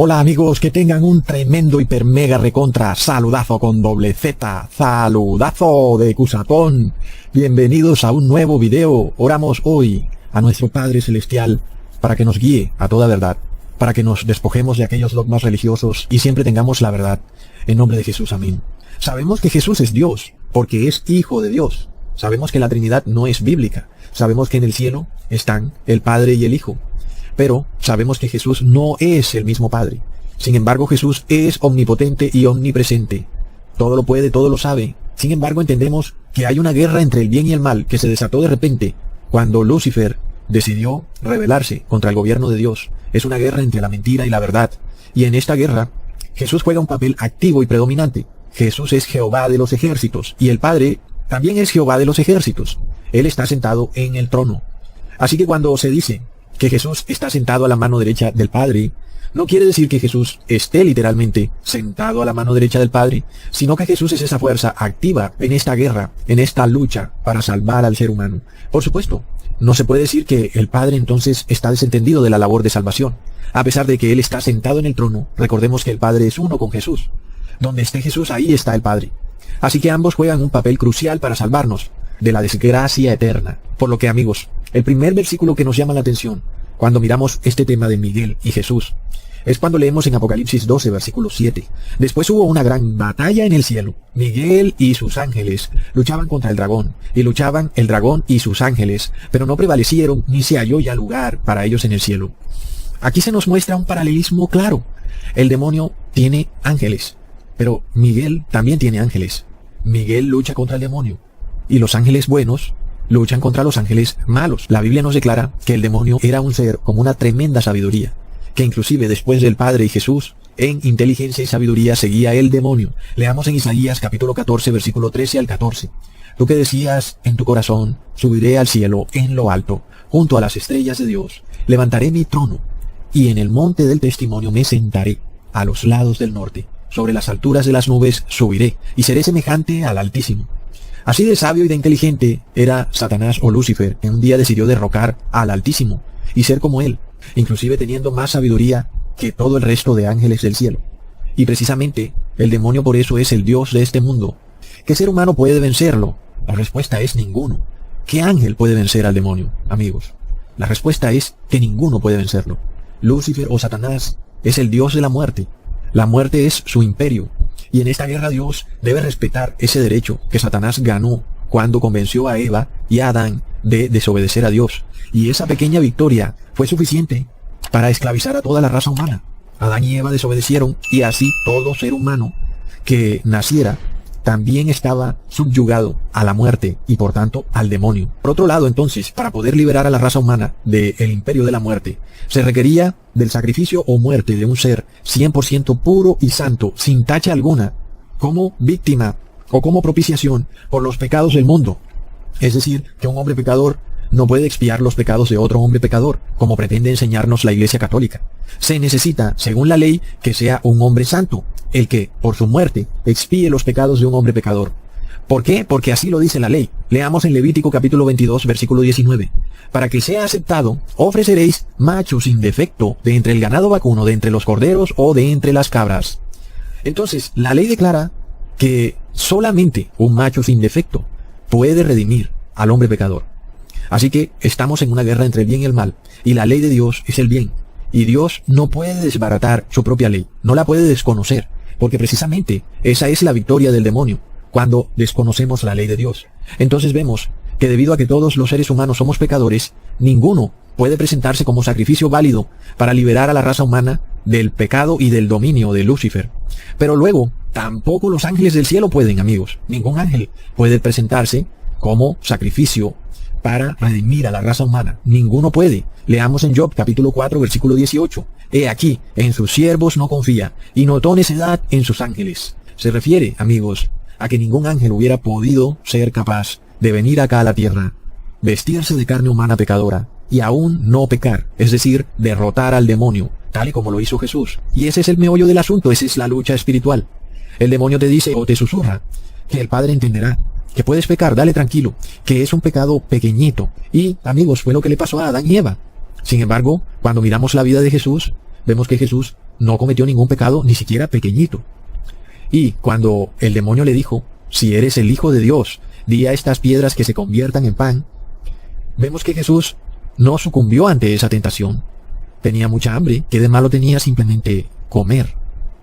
Hola amigos, que tengan un tremendo hiper mega recontra saludazo con doble Z, saludazo de Cusatón. Bienvenidos a un nuevo video. Oramos hoy a nuestro Padre Celestial para que nos guíe a toda verdad, para que nos despojemos de aquellos dogmas religiosos y siempre tengamos la verdad. En nombre de Jesús, amén. Sabemos que Jesús es Dios, porque es Hijo de Dios. Sabemos que la Trinidad no es bíblica. Sabemos que en el cielo están el Padre y el Hijo. Pero sabemos que Jesús no es el mismo Padre. Sin embargo, Jesús es omnipotente y omnipresente. Todo lo puede, todo lo sabe. Sin embargo, entendemos que hay una guerra entre el bien y el mal que se desató de repente cuando Lucifer decidió rebelarse contra el gobierno de Dios. Es una guerra entre la mentira y la verdad. Y en esta guerra, Jesús juega un papel activo y predominante. Jesús es Jehová de los ejércitos y el Padre también es Jehová de los ejércitos. Él está sentado en el trono. Así que cuando se dice que Jesús está sentado a la mano derecha del Padre, no quiere decir que Jesús esté literalmente sentado a la mano derecha del Padre, sino que Jesús es esa fuerza activa en esta guerra, en esta lucha para salvar al ser humano. Por supuesto, no se puede decir que el Padre entonces está desentendido de la labor de salvación. A pesar de que Él está sentado en el trono, recordemos que el Padre es uno con Jesús. Donde esté Jesús, ahí está el Padre. Así que ambos juegan un papel crucial para salvarnos de la desgracia eterna. Por lo que, amigos, el primer versículo que nos llama la atención cuando miramos este tema de Miguel y Jesús es cuando leemos en Apocalipsis 12, versículo 7. Después hubo una gran batalla en el cielo. Miguel y sus ángeles luchaban contra el dragón, y luchaban el dragón y sus ángeles, pero no prevalecieron ni se halló ya lugar para ellos en el cielo. Aquí se nos muestra un paralelismo claro. El demonio tiene ángeles, pero Miguel también tiene ángeles. Miguel lucha contra el demonio, y los ángeles buenos luchan contra los ángeles malos. La Biblia nos declara que el demonio era un ser con una tremenda sabiduría, que inclusive después del Padre y Jesús, en inteligencia y sabiduría seguía el demonio. Leamos en Isaías capítulo 14, versículo 13 al 14. Tú que decías en tu corazón, subiré al cielo en lo alto, junto a las estrellas de Dios, levantaré mi trono, y en el monte del testimonio me sentaré, a los lados del norte, sobre las alturas de las nubes subiré, y seré semejante al Altísimo. Así de sabio y de inteligente era Satanás o Lucifer, que un día decidió derrocar al Altísimo y ser como él, inclusive teniendo más sabiduría que todo el resto de ángeles del cielo. Y precisamente el demonio por eso es el Dios de este mundo. ¿Qué ser humano puede vencerlo? La respuesta es ninguno. ¿Qué ángel puede vencer al demonio, amigos? La respuesta es que ninguno puede vencerlo. Lucifer o Satanás es el Dios de la muerte. La muerte es su imperio. Y en esta guerra Dios debe respetar ese derecho que Satanás ganó cuando convenció a Eva y a Adán de desobedecer a Dios. Y esa pequeña victoria fue suficiente para esclavizar a toda la raza humana. Adán y Eva desobedecieron y así todo ser humano que naciera también estaba subyugado a la muerte y por tanto al demonio. Por otro lado, entonces, para poder liberar a la raza humana del imperio de la muerte, se requería del sacrificio o muerte de un ser 100% puro y santo, sin tacha alguna, como víctima o como propiciación por los pecados del mundo. Es decir, que un hombre pecador no puede expiar los pecados de otro hombre pecador, como pretende enseñarnos la Iglesia Católica. Se necesita, según la ley, que sea un hombre santo, el que, por su muerte, expíe los pecados de un hombre pecador. ¿Por qué? Porque así lo dice la ley. Leamos en Levítico capítulo 22, versículo 19. Para que sea aceptado, ofreceréis macho sin defecto de entre el ganado vacuno, de entre los corderos o de entre las cabras. Entonces, la ley declara que solamente un macho sin defecto puede redimir al hombre pecador. Así que estamos en una guerra entre el bien y el mal, y la ley de Dios es el bien. Y Dios no puede desbaratar su propia ley, no la puede desconocer, porque precisamente esa es la victoria del demonio, cuando desconocemos la ley de Dios. Entonces vemos que debido a que todos los seres humanos somos pecadores, ninguno puede presentarse como sacrificio válido para liberar a la raza humana del pecado y del dominio de Lucifer. Pero luego, tampoco los ángeles del cielo pueden, amigos. Ningún ángel puede presentarse como sacrificio para redimir a la raza humana. Ninguno puede. Leamos en Job capítulo 4 versículo 18. He aquí, en sus siervos no confía, y notó necedad en sus ángeles. Se refiere, amigos, a que ningún ángel hubiera podido ser capaz de venir acá a la tierra, vestirse de carne humana pecadora, y aún no pecar, es decir, derrotar al demonio, tal y como lo hizo Jesús. Y ese es el meollo del asunto, esa es la lucha espiritual. El demonio te dice o te susurra que el Padre entenderá, que puedes pecar, dale tranquilo, que es un pecado pequeñito. Y, amigos, fue lo que le pasó a Adán y Eva. Sin embargo, cuando miramos la vida de Jesús, vemos que Jesús no cometió ningún pecado, ni siquiera pequeñito. Y cuando el demonio le dijo, si eres el Hijo de Dios, di a estas piedras que se conviertan en pan, vemos que Jesús no sucumbió ante esa tentación. Tenía mucha hambre, ¿qué de malo tenía simplemente comer?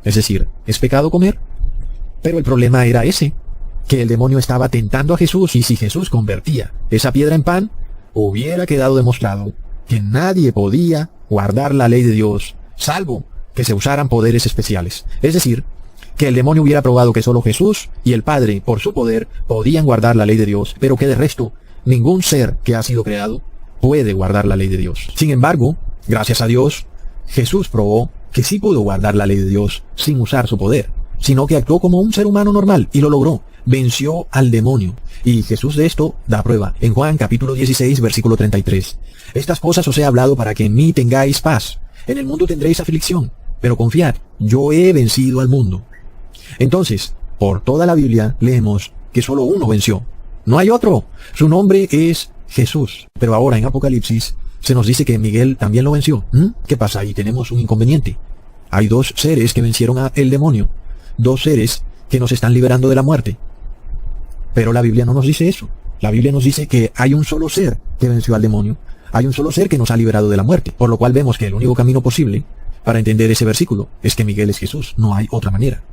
Es decir, ¿es pecado comer? Pero el problema era ese, que el demonio estaba tentando a Jesús, y si Jesús convertía esa piedra en pan, hubiera quedado demostrado que nadie podía guardar la ley de Dios, salvo que se usaran poderes especiales. Es decir, que el demonio hubiera probado que solo Jesús y el Padre, por su poder, podían guardar la ley de Dios, pero que de resto, ningún ser que ha sido creado puede guardar la ley de Dios. Sin embargo, gracias a Dios, Jesús probó que sí pudo guardar la ley de Dios sin usar su poder, sino que actuó como un ser humano normal y lo logró. Venció al demonio. Y Jesús de esto da prueba en Juan capítulo 16 versículo 33. Estas cosas os he hablado para que en mí tengáis paz. En el mundo tendréis aflicción, pero confiad, yo he vencido al mundo. Entonces, por toda la Biblia leemos que solo uno venció. No hay otro. Su nombre es Jesús. Pero ahora en Apocalipsis se nos dice que Miguel también lo venció. ¿Qué pasa? Ahí tenemos un inconveniente. Hay dos seres que vencieron al demonio. Dos seres que nos están liberando de la muerte. Pero la Biblia no nos dice eso. La Biblia nos dice que hay un solo ser que venció al demonio. Hay un solo ser que nos ha liberado de la muerte. Por lo cual vemos que el único camino posible para entender ese versículo es que Miguel es Jesús. No hay otra manera.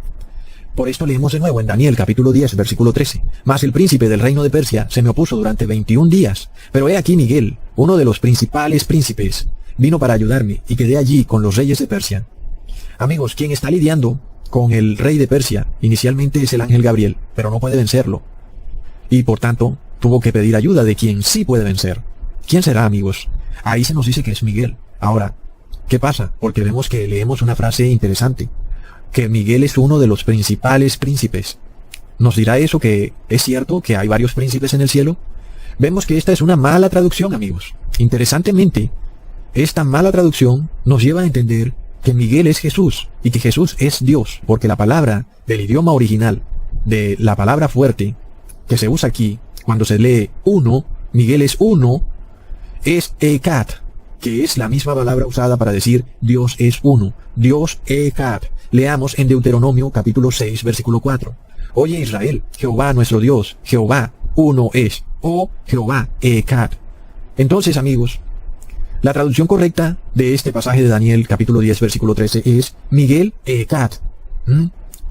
Por esto leemos de nuevo en Daniel capítulo 10 versículo 13. Mas el príncipe del reino de Persia se me opuso durante 21 días. Pero he aquí Miguel, uno de los principales príncipes, vino para ayudarme y quedé allí con los reyes de Persia. Amigos, quien está lidiando con el rey de Persia inicialmente es el ángel Gabriel, pero no puede vencerlo. Y por tanto, tuvo que pedir ayuda de quien sí puede vencer. ¿Quién será, amigos? Ahí se nos dice que es Miguel. Ahora, ¿qué pasa? Porque vemos que leemos una frase interesante, que Miguel es uno de los principales príncipes. ¿Nos dirá eso que es cierto que hay varios príncipes en el cielo? Vemos que esta es una mala traducción, amigos. Interesantemente, esta mala traducción nos lleva a entender que Miguel es Jesús y que Jesús es Dios, porque la palabra del idioma original, de la palabra fuerte, que se usa aquí, cuando se lee uno, Miguel es uno, es Ekat, que es la misma palabra usada para decir Dios es uno. Dios Ekat. Leamos en Deuteronomio capítulo 6 versículo 4. Oye Israel, Jehová nuestro Dios, Jehová uno es, o Jehová Ekat. Entonces, amigos, la traducción correcta de este pasaje de Daniel capítulo 10 versículo 13 es Miguel Ekat.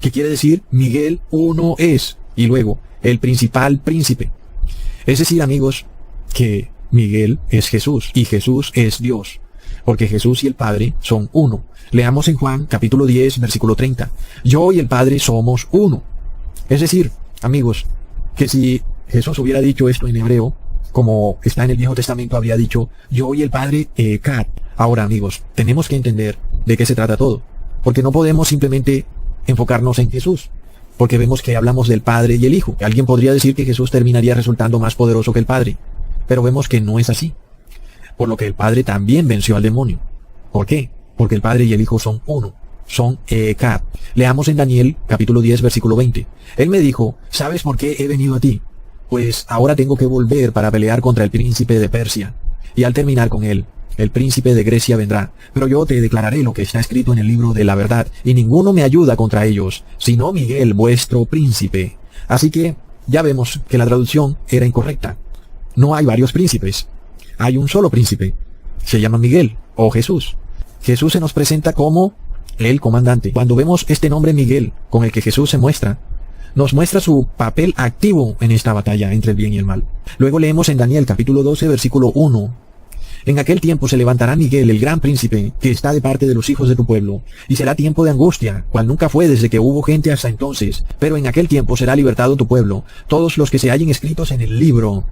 ¿Qué quiere decir? Miguel uno es. Y luego, el principal príncipe. Es decir, amigos, que Miguel es Jesús y Jesús es Dios, porque Jesús y el Padre son uno. Leamos en Juan capítulo 10 versículo 30. Yo y el Padre somos uno. Es decir, amigos, que si Jesús hubiera dicho esto en hebreo, como está en el Viejo Testamento, habría dicho yo y el Padre Ekat. Ahora, amigos, tenemos que entender de qué se trata todo, porque no podemos simplemente enfocarnos en Jesús, porque vemos que hablamos del Padre y el Hijo. Alguien podría decir que Jesús terminaría resultando más poderoso que el Padre, pero vemos que no es así, por lo que el Padre también venció al demonio. ¿Por qué? Porque el Padre y el Hijo son uno, son Ekat. Leamos en Daniel capítulo 10 versículo 20. Él me dijo, ¿sabes por qué he venido a ti? Pues ahora tengo que volver para pelear contra el príncipe de Persia, y al terminar con él, el príncipe de Grecia vendrá, pero yo te declararé lo que está escrito en el libro de la verdad, y ninguno me ayuda contra ellos, sino Miguel, vuestro príncipe. Así que ya vemos que la traducción era incorrecta. No hay varios príncipes, hay un solo príncipe. Se llama Miguel, o Jesús. Jesús se nos presenta como el comandante. Cuando vemos este nombre Miguel, con el que Jesús se muestra, nos muestra su papel activo en esta batalla entre el bien y el mal. Luego leemos en Daniel capítulo 12 versículo 1. En aquel tiempo se levantará Miguel, el gran príncipe, que está de parte de los hijos de tu pueblo, y será tiempo de angustia, cual nunca fue desde que hubo gente hasta entonces. Pero en aquel tiempo será libertado tu pueblo, todos los que se hallen escritos en el libro.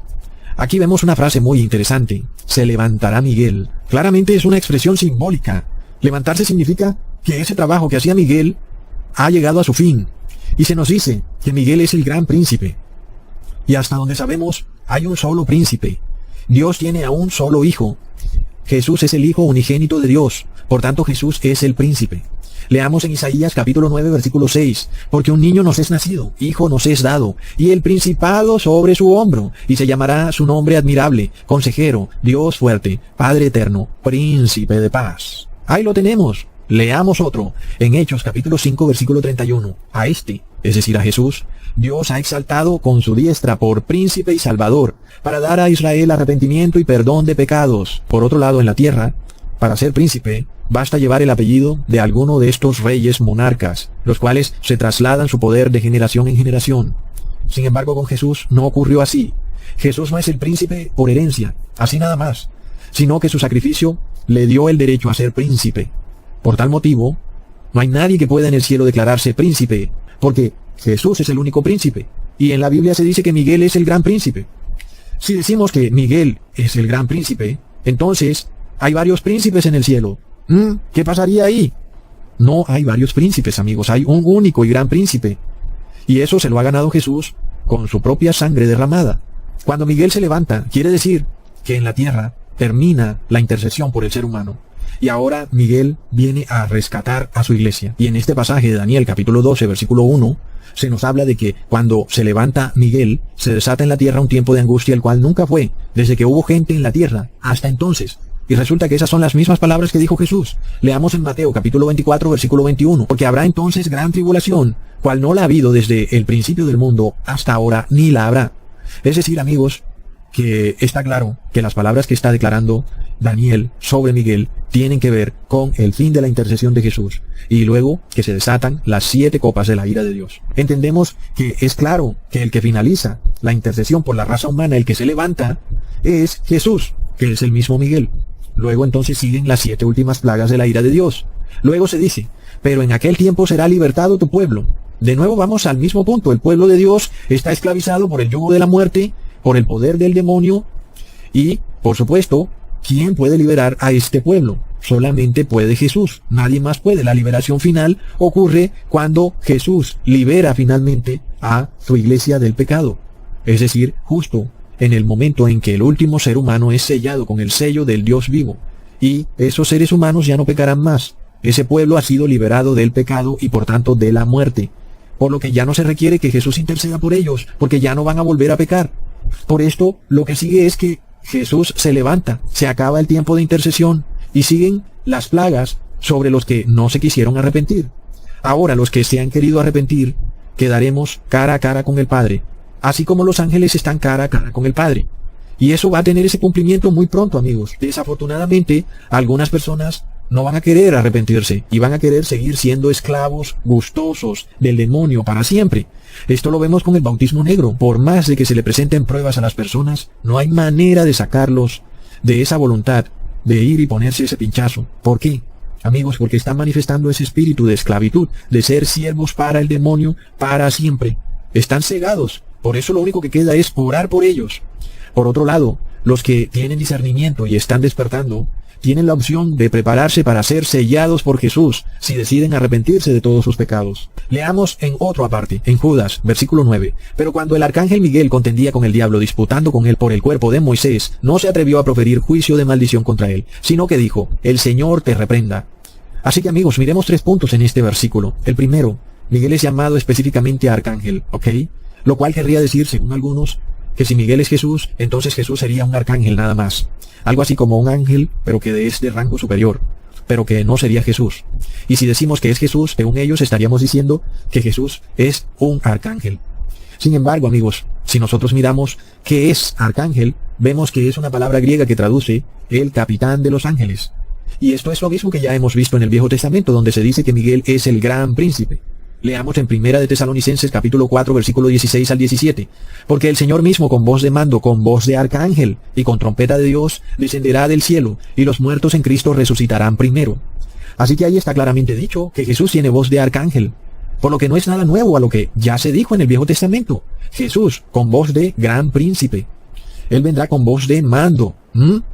Aquí vemos una frase muy interesante. Se levantará Miguel. Claramente es una expresión simbólica. Levantarse significa que ese trabajo que hacía Miguel ha llegado a su fin. Y se nos dice que Miguel es el gran príncipe. Y hasta donde sabemos, hay un solo príncipe. Dios tiene a un solo hijo. Jesús es el hijo unigénito de Dios. Por tanto, Jesús es el príncipe. Leamos en Isaías capítulo 9 versículo 6. Porque un niño nos es nacido, hijo nos es dado, y el principado sobre su hombro, y se llamará su nombre admirable, consejero, Dios fuerte, Padre eterno, príncipe de paz. Ahí lo tenemos. Leamos otro, en Hechos capítulo 5 versículo 31. A este, es decir a Jesús, Dios ha exaltado con su diestra por príncipe y salvador, para dar a Israel arrepentimiento y perdón de pecados. Por otro lado, en la tierra, para ser príncipe, basta llevar el apellido de alguno de estos reyes monarcas, los cuales se trasladan su poder de generación en generación. Sin embargo, con Jesús no ocurrió así. Jesús no es el príncipe por herencia, así nada más, sino que su sacrificio le dio el derecho a ser príncipe. Por tal motivo, no hay nadie que pueda en el cielo declararse príncipe, porque Jesús es el único príncipe, y en la Biblia se dice que Miguel es el gran príncipe. Si decimos que Miguel es el gran príncipe, entonces hay varios príncipes en el cielo. ¿Qué pasaría ahí? No hay varios príncipes, amigos, hay un único y gran príncipe. Y eso se lo ha ganado Jesús con su propia sangre derramada. Cuando Miguel se levanta, quiere decir que en la tierra termina la intercesión por el ser humano. Y ahora Miguel viene a rescatar a su iglesia. Y en este pasaje de Daniel capítulo 12 versículo 1, se nos habla de que cuando se levanta Miguel, se desata en la tierra un tiempo de angustia, el cual nunca fue, desde que hubo gente en la tierra, hasta entonces. Y resulta que esas son las mismas palabras que dijo Jesús. Leamos en Mateo capítulo 24 versículo 21. Porque habrá entonces gran tribulación, cual no la ha habido desde el principio del mundo hasta ahora, ni la habrá. Es decir, amigos, que está claro que las palabras que está declarando Daniel sobre Miguel tienen que ver con el fin de la intercesión de Jesús, y luego que se desatan las 7 copas de la ira de Dios. Entendemos que es claro que el que finaliza la intercesión por la raza humana, el que se levanta, es Jesús, que es el mismo Miguel. Luego entonces siguen las 7 últimas plagas de la ira de Dios. Luego se dice, pero en aquel tiempo será libertado tu pueblo. De nuevo vamos al mismo punto. El pueblo de Dios está esclavizado por el yugo de la muerte, por el poder del demonio, y, por supuesto, ¿quién puede liberar a este pueblo? Solamente puede Jesús. Nadie más puede. La liberación final ocurre cuando Jesús libera finalmente a su iglesia del pecado. Es decir, justo en el momento en que el último ser humano es sellado con el sello del Dios vivo. Y esos seres humanos ya no pecarán más. Ese pueblo ha sido liberado del pecado y por tanto de la muerte. Por lo que ya no se requiere que Jesús interceda por ellos, porque ya no van a volver a pecar. Por esto, lo que sigue es que Jesús se levanta, se acaba el tiempo de intercesión, y siguen las plagas sobre los que no se quisieron arrepentir. Ahora, los que se han querido arrepentir, quedaremos cara a cara con el Padre, así como los ángeles están cara a cara con el Padre. Y eso va a tener ese cumplimiento muy pronto, amigos. Desafortunadamente, algunas personas no van a querer arrepentirse y van a querer seguir siendo esclavos gustosos del demonio para siempre. Esto lo vemos con el bautismo negro. Por más de que se le presenten pruebas a las personas, no hay manera de sacarlos de esa voluntad de ir y ponerse ese pinchazo. ¿Por qué? Amigos, porque están manifestando ese espíritu de esclavitud, de ser siervos para el demonio para siempre. Están cegados. Por eso lo único que queda es orar por ellos. Por otro lado, los que tienen discernimiento y están despertando, tienen la opción de prepararse para ser sellados por Jesús si deciden arrepentirse de todos sus pecados. Leamos en otro aparte, en Judas, versículo 9. Pero cuando el arcángel Miguel contendía con el diablo disputando con él por el cuerpo de Moisés, no se atrevió a proferir juicio de maldición contra él, sino que dijo, el Señor te reprenda. Así que amigos, miremos 3 puntos en este versículo. El primero, Miguel es llamado específicamente arcángel, ¿ok? Lo cual querría decir, según algunos, que si Miguel es Jesús, entonces Jesús sería un arcángel nada más. Algo así como un ángel, pero que es de rango superior, pero que no sería Jesús. Y si decimos que es Jesús, según ellos estaríamos diciendo que Jesús es un arcángel. Sin embargo, amigos, si nosotros miramos qué es arcángel, vemos que es una palabra griega que traduce el capitán de los ángeles. Y esto es lo mismo que ya hemos visto en el Viejo Testamento, donde se dice que Miguel es el gran príncipe. Leamos en Primera de Tesalonicenses capítulo 4 versículo 16 al 17. Porque el Señor mismo con voz de mando, con voz de arcángel y con trompeta de Dios descenderá del cielo, y los muertos en Cristo resucitarán primero. Así que ahí está claramente dicho que Jesús tiene voz de arcángel, por lo que no es nada nuevo a lo que ya se dijo en el Viejo Testamento. Jesús con voz de gran príncipe. Él vendrá con voz de mando.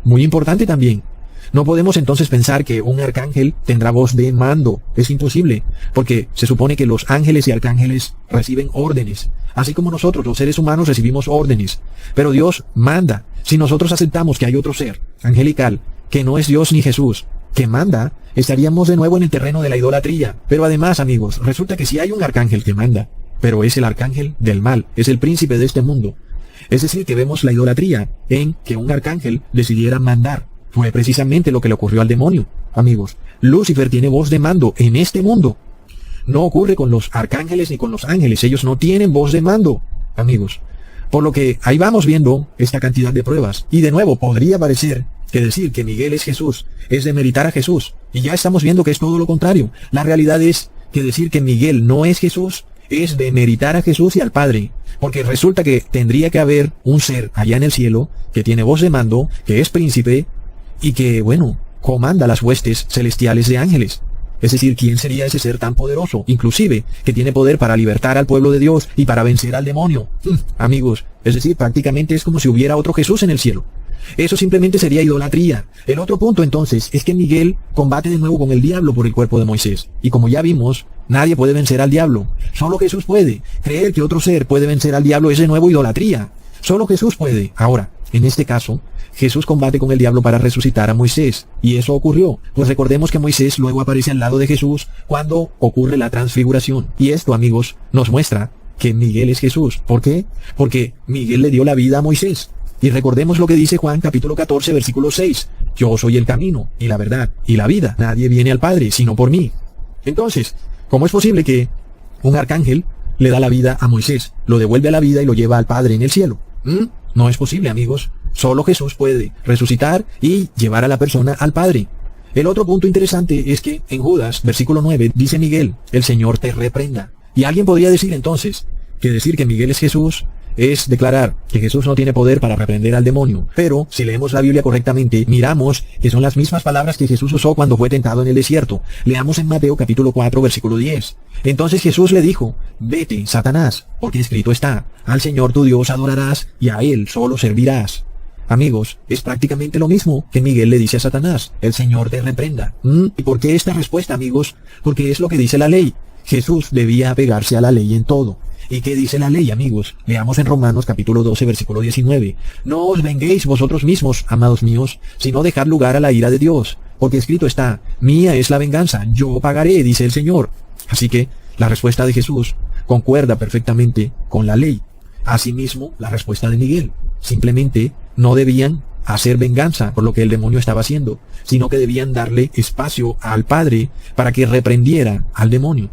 Muy importante también. No podemos entonces pensar que un arcángel tendrá voz de mando. Es imposible, porque se supone que los ángeles y arcángeles reciben órdenes, así como nosotros, los seres humanos, recibimos órdenes. Pero Dios manda. Si nosotros aceptamos que hay otro ser angelical, que no es Dios ni Jesús, que manda, estaríamos de nuevo en el terreno de la idolatría. Pero además, amigos, resulta que si hay un arcángel que manda, pero es el arcángel del mal, es el príncipe de este mundo. Es decir, que vemos la idolatría en que un arcángel decidiera mandar. Fue precisamente lo que le ocurrió al demonio. Amigos, Lucifer tiene voz de mando en este mundo. No ocurre con los arcángeles ni con los ángeles. Ellos no tienen voz de mando, amigos. Por lo que ahí vamos viendo esta cantidad de pruebas. Y de nuevo, podría parecer que decir que Miguel es Jesús es demeritar a Jesús. Y ya estamos viendo que es todo lo contrario. La realidad es que decir que Miguel no es Jesús es demeritar a Jesús y al Padre. Porque resulta que tendría que haber un ser allá en el cielo que tiene voz de mando, que es príncipe y que, bueno, comanda las huestes celestiales de ángeles. Es decir, ¿quién sería ese ser tan poderoso? Inclusive, que tiene poder para libertar al pueblo de Dios y para vencer al demonio. Amigos, es decir, prácticamente es como si hubiera otro Jesús en el cielo. Eso simplemente sería idolatría. El otro punto entonces es que Miguel combate de nuevo con el diablo por el cuerpo de Moisés. Y como ya vimos, nadie puede vencer al diablo. Solo Jesús puede. Creer que otro ser puede vencer al diablo es de nuevo idolatría. Solo Jesús puede. Ahora, en este caso, Jesús combate con el diablo para resucitar a Moisés. Y eso ocurrió. Pues recordemos que Moisés luego aparece al lado de Jesús cuando ocurre la transfiguración. Y esto, amigos, nos muestra que Miguel es Jesús. ¿Por qué? Porque Miguel le dio la vida a Moisés. Y recordemos lo que dice Juan capítulo 14 versículo 6. Yo soy el camino, y la verdad, y la vida. Nadie viene al Padre, sino por mí. Entonces, ¿cómo es posible que un arcángel le da la vida a Moisés, lo devuelve a la vida y lo lleva al Padre en el cielo? No es posible, amigos. Solo Jesús puede resucitar y llevar a la persona al Padre. El otro punto interesante es que en Judas, versículo 9, dice Miguel, el Señor te reprenda. Y alguien podría decir entonces, que decir que Miguel es Jesús es declarar que Jesús no tiene poder para reprender al demonio. Pero, si leemos la Biblia correctamente, miramos que son las mismas palabras que Jesús usó cuando fue tentado en el desierto. Leamos en Mateo capítulo 4, versículo 10. Entonces Jesús le dijo, vete, Satanás, porque escrito está, al Señor tu Dios adorarás y a Él solo servirás. Amigos, es prácticamente lo mismo que Miguel le dice a Satanás, el Señor te reprenda. ¿Y por qué esta respuesta, amigos? Porque es lo que dice la ley. Jesús debía apegarse a la ley en todo. ¿Y qué dice la ley, amigos? Leamos en Romanos capítulo 12, versículo 19. No os venguéis vosotros mismos, amados míos, sino dejad lugar a la ira de Dios. Porque escrito está, mía es la venganza, yo pagaré, dice el Señor. Así que, la respuesta de Jesús concuerda perfectamente con la ley. Asimismo, la respuesta de Miguel. Simplemente, no debían hacer venganza por lo que el demonio estaba haciendo, sino que debían darle espacio al Padre para que reprendiera al demonio.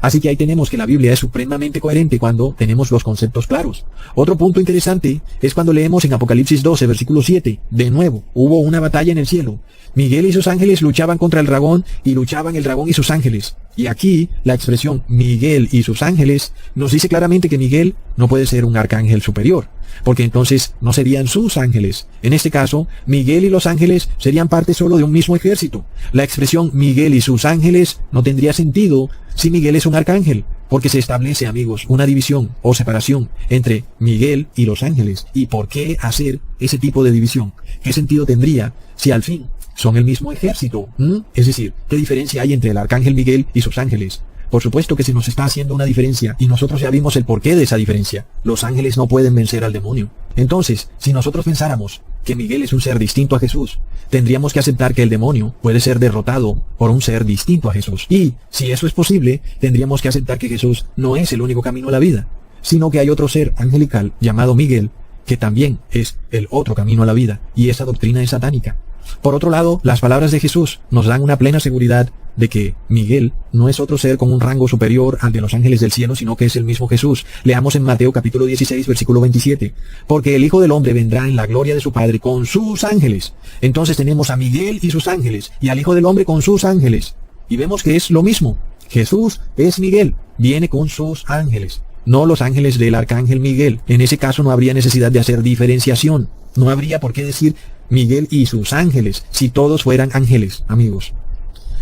Así que ahí tenemos que la Biblia es supremamente coherente cuando tenemos los conceptos claros. Otro punto interesante es cuando leemos en Apocalipsis 12, versículo 7. De nuevo, hubo una batalla en el cielo. Miguel y sus ángeles luchaban contra el dragón y luchaban el dragón y sus ángeles. Y aquí la expresión Miguel y sus ángeles nos dice claramente que Miguel no puede ser un arcángel superior, porque entonces no serían sus ángeles. En este caso, Miguel y los ángeles serían parte solo de un mismo ejército. La expresión Miguel y sus ángeles no tendría sentido si Miguel es un arcángel, porque se establece, amigos, una división o separación entre Miguel y los ángeles. ¿Y por qué hacer ese tipo de división? ¿Qué sentido tendría si al fin son el mismo ejército? Es decir, ¿qué diferencia hay entre el arcángel Miguel y sus ángeles? Por supuesto que se nos está haciendo una diferencia, y nosotros ya vimos el porqué de esa diferencia. Los ángeles no pueden vencer al demonio. Entonces, si nosotros pensáramos que Miguel es un ser distinto a Jesús, tendríamos que aceptar que el demonio puede ser derrotado por un ser distinto a Jesús. Y, si eso es posible, tendríamos que aceptar que Jesús no es el único camino a la vida, sino que hay otro ser angelical llamado Miguel, que también es el otro camino a la vida, y esa doctrina es satánica. Por otro lado, las palabras de Jesús nos dan una plena seguridad de que Miguel no es otro ser con un rango superior al de los ángeles del cielo, sino que es el mismo Jesús. Leamos en Mateo capítulo 16, versículo 27. Porque el Hijo del Hombre vendrá en la gloria de su Padre con sus ángeles. Entonces tenemos a Miguel y sus ángeles, y al Hijo del Hombre con sus ángeles. Y vemos que es lo mismo. Jesús es Miguel, viene con sus ángeles, no los ángeles del arcángel Miguel. En ese caso no habría necesidad de hacer diferenciación. No habría por qué decir Miguel y sus ángeles, si todos fueran ángeles, amigos.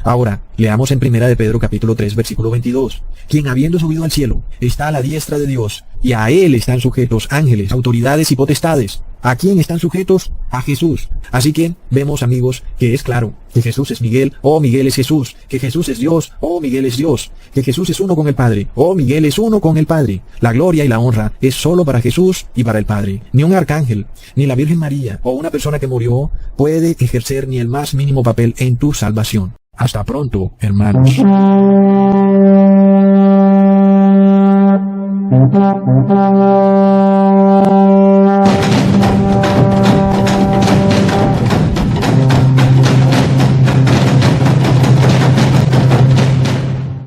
Ahora, leamos en 1 de Pedro capítulo 3, versículo 22. Quien habiendo subido al cielo, está a la diestra de Dios, y a él están sujetos ángeles, autoridades y potestades. ¿A quién están sujetos? A Jesús. Así que, vemos, amigos, que es claro que Jesús es Miguel, o Miguel es Jesús, que Jesús es Dios, o Miguel es Dios, que Jesús es uno con el Padre, o Miguel es uno con el Padre. La gloria y la honra es solo para Jesús y para el Padre. Ni un arcángel, ni la Virgen María, o una persona que murió, puede ejercer ni el más mínimo papel en tu salvación. Hasta pronto, hermanos. Thank you.